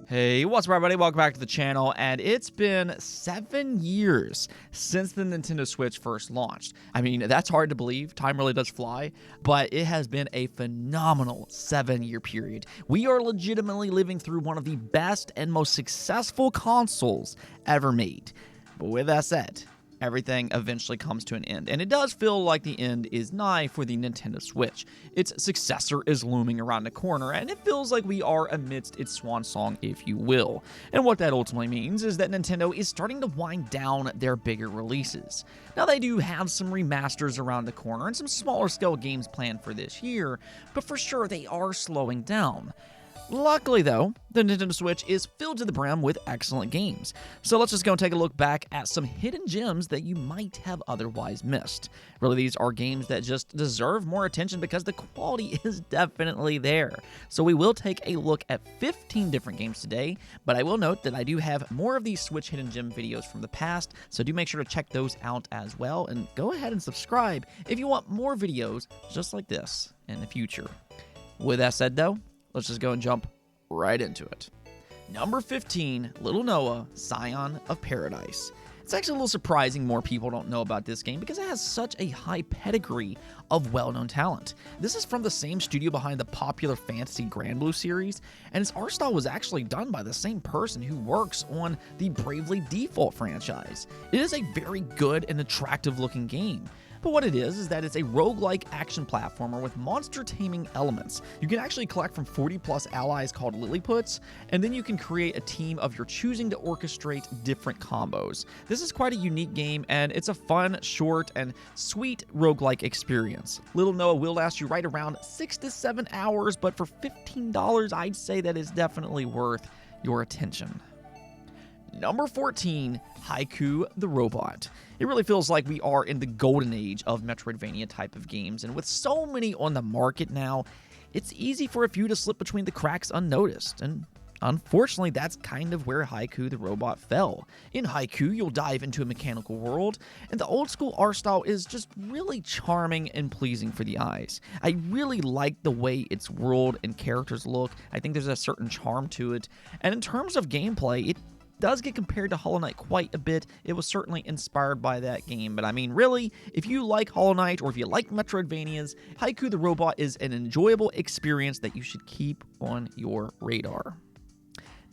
Hey, what's up everybody? Welcome back to the channel, and it's been 7 years since the Nintendo Switch first launched. I mean, that's hard to believe, time really does fly, but it has been a phenomenal 7-year period. We are legitimately living through one of the best and most successful consoles ever made. But with that said, everything eventually comes to an end, and it does feel like the end is nigh for the Nintendo Switch. Its successor is looming around the corner, and it feels like we are amidst its swan song, if you will. And what that ultimately means is that Nintendo is starting to wind down their bigger releases. Now, they do have some remasters around the corner and some smaller scale games planned for this year, but for sure they are slowing down. Luckily, though, the Nintendo Switch is filled to the brim with excellent games. So let's just go and take a look back at some hidden gems that you might have otherwise missed. Really, these are games that just deserve more attention because the quality is definitely there. So we will take a look at 15 different games today, but I will note that I do have more of these Switch hidden gem videos from the past, so do make sure to check those out as well, and go ahead and subscribe if you want more videos just like this in the future. With that said, though, let's just go and jump right into it. Number 15, Little Noah, Scion of Paradise. It's actually a little surprising more people don't know about this game because it has such a high pedigree of well-known talent. This is from the same studio behind the popular fantasy Granblue series, and its art style was actually done by the same person who works on the Bravely Default franchise. It is a very good and attractive looking game. But what it is that it's a roguelike action platformer with monster taming elements. You can actually collect from 40 plus allies called Lilliputs, and then you can create a team of your choosing to orchestrate different combos. This is quite a unique game, and it's a fun, short, and sweet roguelike experience. Little Noah will last you right around 6 to 7 hours, but for $15, I'd say that is definitely worth your attention. Number 14, Haiku the Robot. It really feels like we are in the golden age of Metroidvania type of games, and with so many on the market now, it's easy for a few to slip between the cracks unnoticed, and unfortunately, that's kind of where Haiku the Robot fell. In Haiku, you'll dive into a mechanical world, and the old school art style is just really charming and pleasing for the eyes. I really like the way its world and characters look. I think there's a certain charm to it, and in terms of gameplay, it does get compared to Hollow Knight quite a bit. It was certainly inspired by that game, but I mean, really, if you like Hollow Knight or if you like Metroidvanias, Haiku the Robot is an enjoyable experience that you should keep on your radar.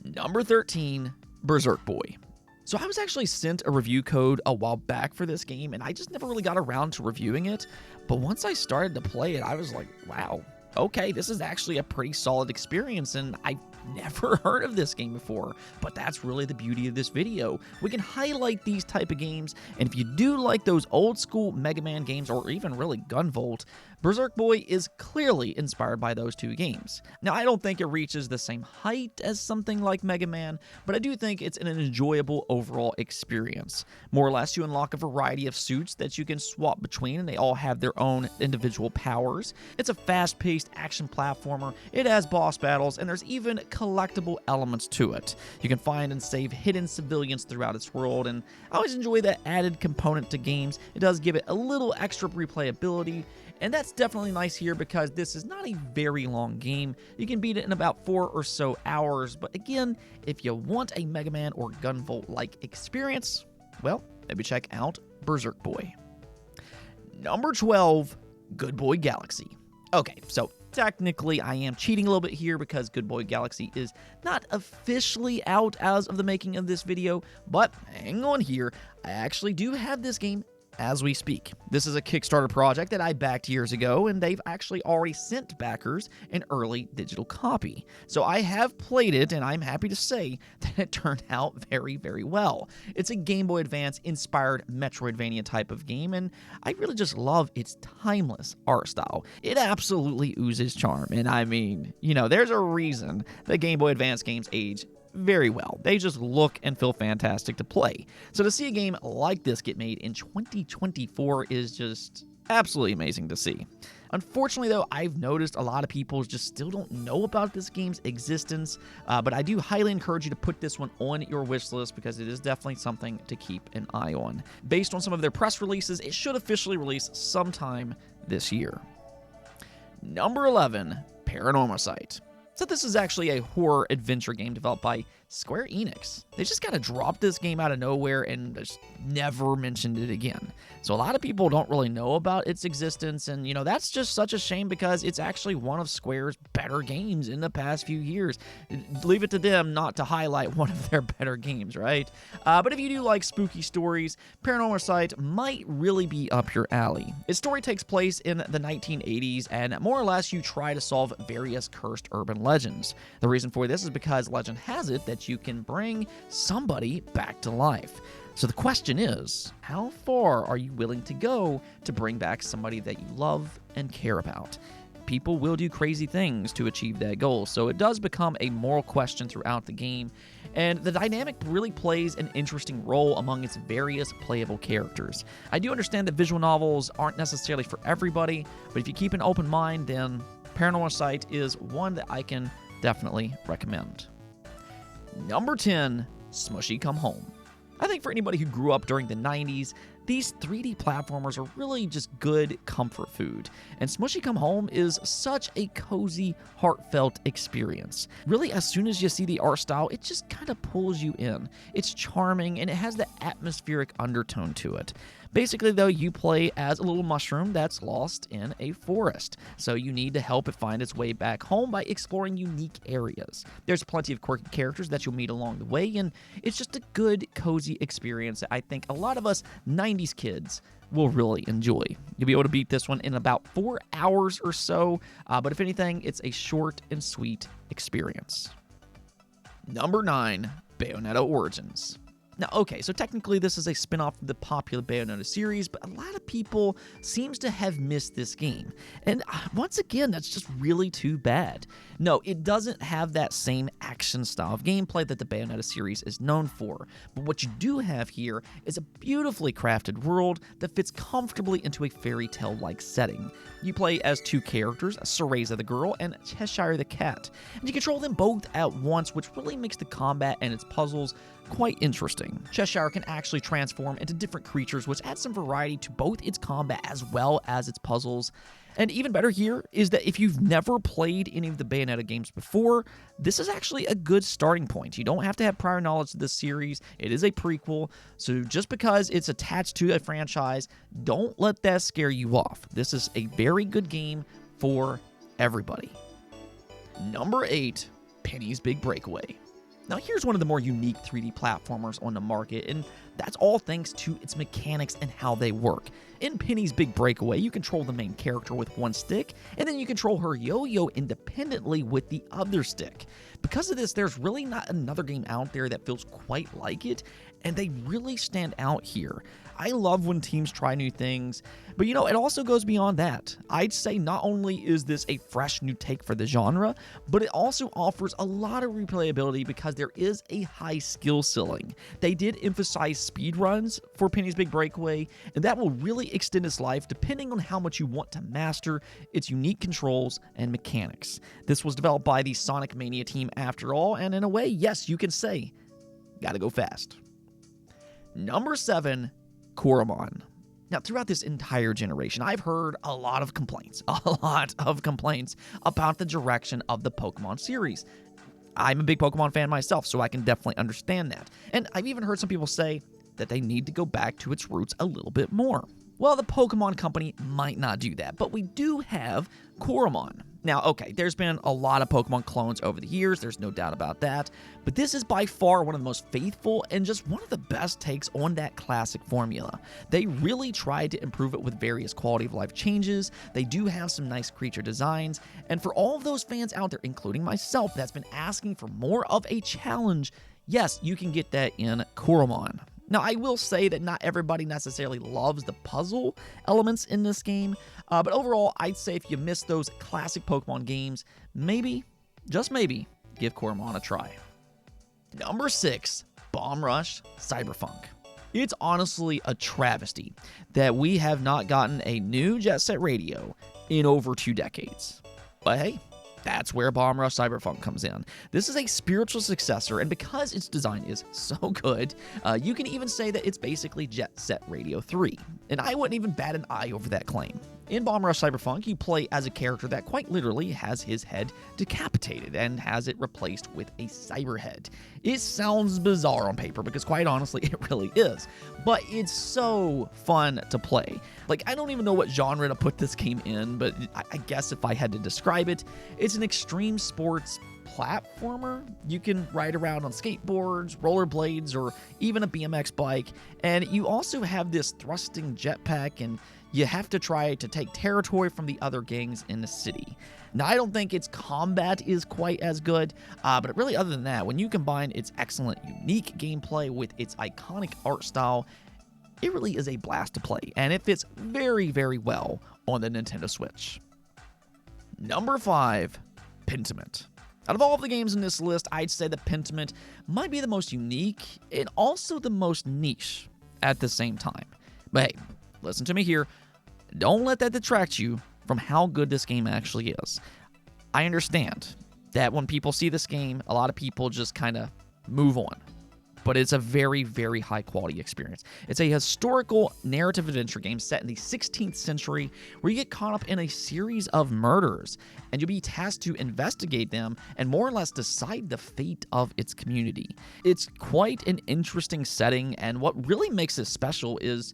Number 13, Berserk Boy. So I was actually sent a review code a while back for this game, and I just never really got around to reviewing it, but once I started to play it, I was like, wow, okay, this is actually a pretty solid experience, and I've never heard of this game before, but that's really the beauty of this video. We can highlight these type of games, and if you do like those old school Mega Man games, or even really Gunvolt, Berserk Boy is clearly inspired by those two games. Now, I don't think it reaches the same height as something like Mega Man, but I do think it's an enjoyable overall experience. More or less, you unlock a variety of suits that you can swap between, and they all have their own individual powers. It's a fast-paced action platformer, it has boss battles, and there's even collectible elements to it. You can find and save hidden civilians throughout its world, and I always enjoy that added component to games. It does give it a little extra replayability, and that's definitely nice here because this is not a very long game. You can beat it in about 4 or so hours, but again, if you want a Mega Man or Gunvolt-like experience, well, maybe check out Berserk Boy. Number 12, Good Boy Galaxy. Okay, so technically I am cheating a little bit here because Good Boy Galaxy is not officially out as of the making of this video, but hang on here, I actually do have this game as we speak. This is a Kickstarter project that I backed years ago, and they've actually already sent backers an early digital copy. So I have played it, and I'm happy to say that it turned out very, very well. It's a Game Boy Advance inspired Metroidvania type of game, and I really just love its timeless art style. It absolutely oozes charm, and I mean, there's a reason that Game Boy Advance games age very well. They just look and feel fantastic to play. So to see a game like this get made in 2024 is just absolutely amazing to see. Unfortunately, though, I've noticed a lot of people just still don't know about this game's existence, but I do highly encourage you to put this one on your wish list because it is definitely something to keep an eye on. Based on some of their press releases, it should officially release sometime this year. Number 11, Paranormal Site. So this is actually a horror adventure game developed by Square Enix. They just kind of dropped this game out of nowhere and just never mentioned it again. So a lot of people don't really know about its existence, and that's just such a shame because it's actually one of Square's better games in the past few years. Leave it to them not to highlight one of their better games, right? But if you do like spooky stories, Paranormal Sight might really be up your alley. Its story takes place in the 1980s, and more or less you try to solve various cursed urban legends. The reason for this is because legend has it that you can bring somebody back to life. So the question is, how far are you willing to go to bring back somebody that you love and care about? People will do crazy things to achieve that goal, so it does become a moral question throughout the game, and the dynamic really plays an interesting role among its various playable characters. I do understand that visual novels aren't necessarily for everybody, but if you keep an open mind, then Paranormal Sight is one that I can definitely recommend. Number 10, Smushy Come Home. I think for anybody who grew up during the 90s, these 3D platformers are really just good comfort food, and Smushy Come Home is such a cozy, heartfelt experience. Really, as soon as you see the art style, it just kind of pulls you in. It's charming, and it has the atmospheric undertone to it. Basically, though, you play as a little mushroom that's lost in a forest, so you need to help it find its way back home by exploring unique areas. There's plenty of quirky characters that you'll meet along the way, and it's just a good, cozy experience that I think a lot of us 90s kids will really enjoy. You'll be able to beat this one in about 4 hours or so, but if anything, it's a short and sweet experience. Number 9, Bayonetta Origins. Now, okay, so technically this is a spin-off of the popular Bayonetta series, but a lot of people seems to have missed this game. And once again, that's just really too bad. No, it doesn't have that same action style of gameplay that the Bayonetta series is known for, but what you do have here is a beautifully crafted world that fits comfortably into a fairy tale-like setting. You play as two characters, Cereza the girl and Cheshire the cat, and you control them both at once, which really makes the combat and its puzzles quite interesting. Cheshire can actually transform into different creatures, which adds some variety to both its combat as well as its puzzles. And even better here is that if you've never played any of the Bayonetta games before, this is actually a good starting point. You don't have to have prior knowledge of this series. It is a prequel, so just because it's attached to a franchise, don't let that scare you off. This is a very good game for everybody. Number 8, Penny's Big Breakaway. Now, here's one of the more unique 3D platformers on the market, and that's all thanks to its mechanics and how they work. In Penny's Big Breakaway, you control the main character with one stick, and then you control her yo-yo independently with the other stick. Because of this, there's really not another game out there that feels quite like it, and they really stand out here. I love when teams try new things, but it also goes beyond that. I'd say not only is this a fresh new take for the genre, but it also offers a lot of replayability because there is a high skill ceiling. They did emphasize speed runs for Penny's Big Breakaway, and that will really extend its life depending on how much you want to master its unique controls and mechanics. This was developed by the Sonic Mania team after all, and in a way, yes, you can say, gotta go fast. Number 7, Coromon. Now, throughout this entire generation, I've heard a lot of complaints about the direction of the Pokemon series. I'm a big Pokemon fan myself, so I can definitely understand that. And I've even heard some people say that they need to go back to its roots a little bit more. Well, the Pokemon Company might not do that, but we do have Coromon. Now, okay, there's been a lot of Pokemon clones over the years, there's no doubt about that, but this is by far one of the most faithful and just one of the best takes on that classic formula. They really tried to improve it with various quality of life changes, they do have some nice creature designs, and for all of those fans out there, including myself, that's been asking for more of a challenge, yes, you can get that in Coromon. Now, I will say that not everybody necessarily loves the puzzle elements in this game, but overall, I'd say if you miss those classic Pokemon games, maybe, just maybe, give Coromon a try. Number 6, Bomb Rush Cyberfunk. It's honestly a travesty that we have not gotten a new Jet Set Radio in over 2 decades. But hey, that's where Bomb Rush Cyberfunk comes in. This is a spiritual successor, and because its design is so good, you can even say that it's basically Jet Set Radio 3. And I wouldn't even bat an eye over that claim. In Bomb Rush Cyberpunk, you play as a character that quite literally has his head decapitated and has it replaced with a cyber head. It sounds bizarre on paper because quite honestly, it really is, but it's so fun to play. Like, I don't even know what genre to put this game in, but I guess if I had to describe it, it's an extreme sports platformer. You can ride around on skateboards, rollerblades, or even a BMX bike, and you also have this thrusting jetpack, and you have to try to take territory from the other gangs in the city. Now, I don't think its combat is quite as good, but really other than that, when you combine its excellent, unique gameplay with its iconic art style, it really is a blast to play, and it fits very, very well on the Nintendo Switch. Number 5, Pentiment. Out of all of the games in this list, I'd say that Pentiment might be the most unique and also the most niche at the same time. But hey, listen to me here. Don't let that detract you from how good this game actually is. I understand that when people see this game, a lot of people just kind of move on. But it's a very, very high quality experience. It's a historical narrative adventure game set in the 16th century where you get caught up in a series of murders and you'll be tasked to investigate them and more or less decide the fate of its community. It's quite an interesting setting, and what really makes it special is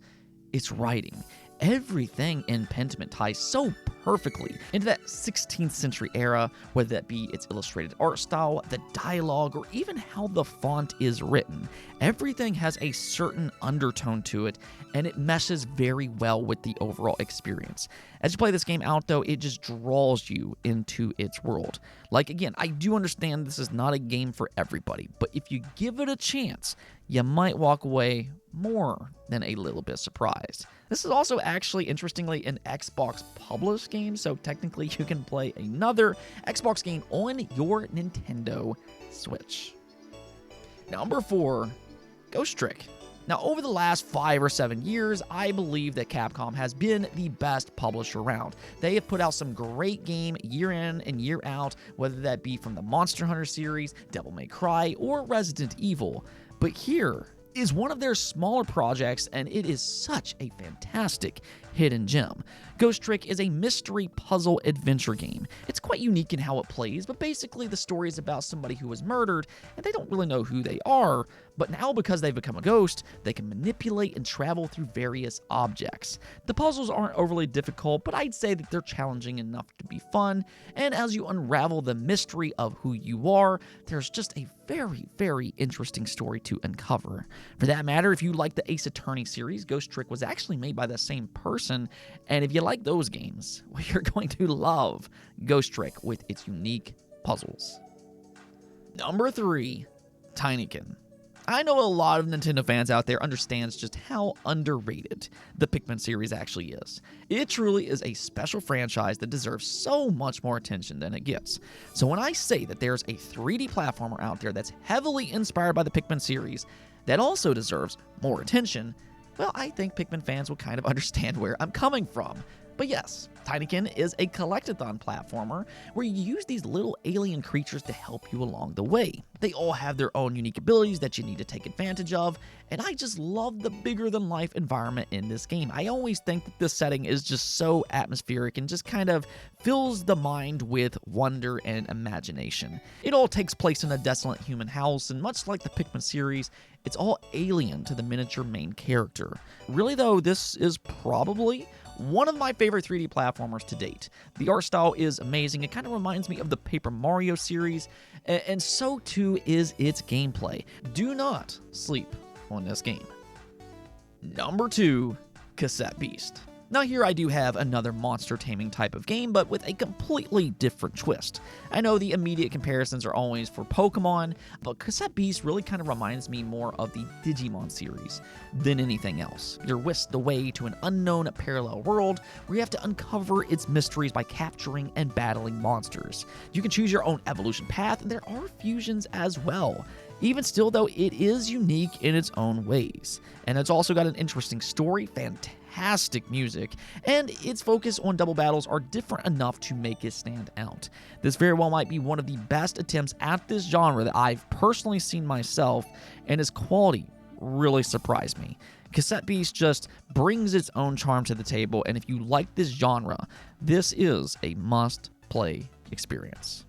its writing. Everything in Pentiment ties so perfectly into that 16th century era, whether that be its illustrated art style, the dialogue, or even how the font is written. Everything has a certain undertone to it, and it meshes very well with the overall experience. As you play this game out, though, it just draws you into its world. Like, again, I do understand this is not a game for everybody, but if you give it a chance, you might walk away more than a little bit surprised. This is also actually, interestingly, an Xbox published game, so technically you can play another Xbox game on your Nintendo Switch. Number 4, Ghost Trick. Now, over the last 5 or 7 years, I believe that Capcom has been the best publisher around. They have put out some great game year in and year out, whether that be from the Monster Hunter series, Devil May Cry, or Resident Evil. But here is one of their smaller projects, and it is such a fantastic hidden gem. Ghost Trick is a mystery puzzle adventure game. It's quite unique in how it plays, but basically the story is about somebody who was murdered, and they don't really know who they are, but now because they've become a ghost, they can manipulate and travel through various objects. The puzzles aren't overly difficult, but I'd say that they're challenging enough to be fun, and as you unravel the mystery of who you are, there's just a very, very interesting story to uncover. For that matter, if you like the Ace Attorney series, Ghost Trick was actually made by the same person, and if you like those games, well, you're going to love Ghost Trick with its unique puzzles. Number 3, Tinykin. I know a lot of Nintendo fans out there understands just how underrated the Pikmin series actually is. It truly is a special franchise that deserves so much more attention than it gets. So when I say that there's a 3D platformer out there that's heavily inspired by the Pikmin series that also deserves more attention, well, I think Pikmin fans will kind of understand where I'm coming from. But yes, Tinykin is a collectathon platformer where you use these little alien creatures to help you along the way. They all have their own unique abilities that you need to take advantage of, and I just love the bigger-than-life environment in this game. I always think that this setting is just so atmospheric and just kind of fills the mind with wonder and imagination. It all takes place in a desolate human house, and much like the Pikmin series, it's all alien to the miniature main character. Really though, this is probably one of my favorite 3D platformers to date. The art style is amazing. It kind of reminds me of the Paper Mario series, and so too is its gameplay. Do not sleep on this game. Number 2, Cassette Beast. Now here I do have another monster taming type of game, but with a completely different twist. I know the immediate comparisons are always for Pokemon, but Cassette Beast really kind of reminds me more of the Digimon series than anything else. You're whisked away to an unknown parallel world where you have to uncover its mysteries by capturing and battling monsters. You can choose your own evolution path, and there are fusions as well. Even still, though, it is unique in its own ways. And it's also got an interesting story, fantastic music, and its focus on double battles are different enough to make it stand out. This very well might be one of the best attempts at this genre that I've personally seen myself, and its quality really surprised me. Cassette Beast just brings its own charm to the table, and if you like this genre, this is a must-play experience.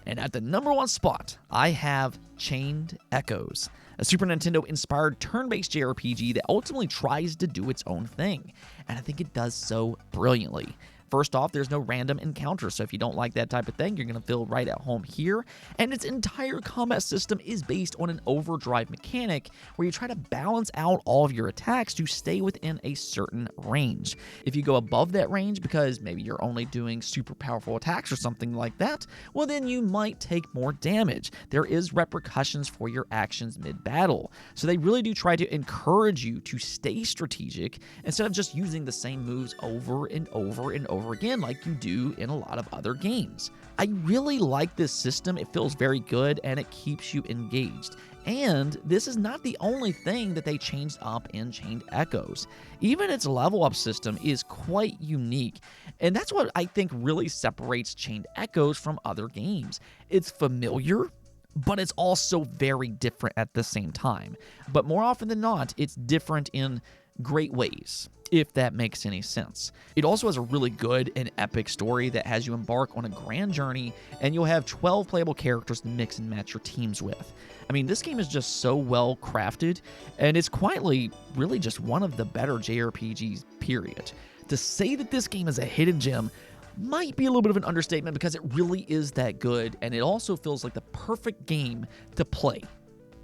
And at the number 1 spot, I have Chained Echoes, a Super Nintendo-inspired turn-based JRPG that ultimately tries to do its own thing, and I think it does so brilliantly. First off, there's no random encounters, so if you don't like that type of thing, you're going to feel right at home here. And its entire combat system is based on an overdrive mechanic where you try to balance out all of your attacks to stay within a certain range. If you go above that range because maybe you're only doing super powerful attacks or something like that, well then you might take more damage. There is repercussions for your actions mid-battle. So they really do try to encourage you to stay strategic instead of just using the same moves over and over and over again like you do in a lot of other games. I really like this system. It feels very good and it keeps you engaged. And this is not the only thing that they changed up in Chained Echoes. Even its level up system is quite unique, and that's what I think really separates Chained Echoes from other games. It's familiar, but it's also very different at the same time. But more often than not, it's different in great ways, if that makes any sense. It also has a really good and epic story that has you embark on a grand journey, and you'll have 12 playable characters to mix and match your teams with. I mean, this game is just so well crafted, and it's quietly really just one of the better JRPGs, period. To say that this game is a hidden gem might be a little bit of an understatement because it really is that good, and it also feels like the perfect game to play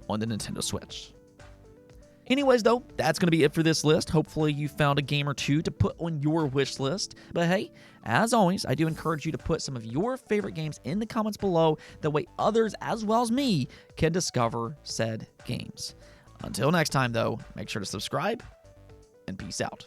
on the Nintendo Switch. Anyways, though, that's going to be it for this list. Hopefully you found a game or two to put on your wish list. But hey, as always, I do encourage you to put some of your favorite games in the comments below. That way others, as well as me, can discover said games. Until next time, though, make sure to subscribe, and peace out.